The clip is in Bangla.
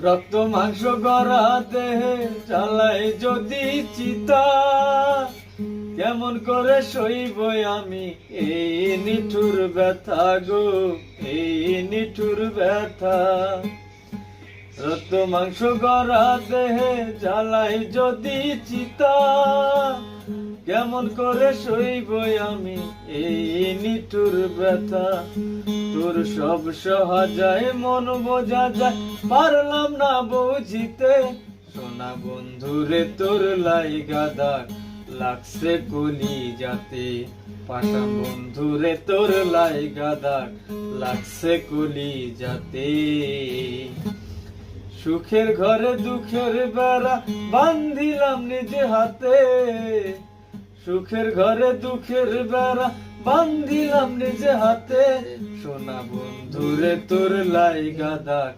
রক্ত মাংস গড়া দেহে জ্বালাই যদি চিতা, কেমন করে সইব আমি এই নিঠুর ব্যথা গো, এই নিঠুর ব্যথা। রক্ত মাংস গড়া দেহে জ্বালাই যদি চিতা, কেমন করে সইব আমি এই নিঠুর ব্যথা। তোর সব সহা যায় মন বোঝা যায়, পারলাম না বুঝিতে। সোনা বন্ধুরে তোর লাইগা দাগ লাগছে কলি যাতে, পাষাণ বন্ধুরে তোর লাইগা দাগ লাগছে কলি যাতে। সুখের ঘরে দুঃখের বেড়া বান্ধিলাম নিজে হাতে, সুখের ঘরে দুঃখের বেড়া বান্ধিলাম নিজে হাতে। সোনা বন্ধুরে তোর লাইগা দাগ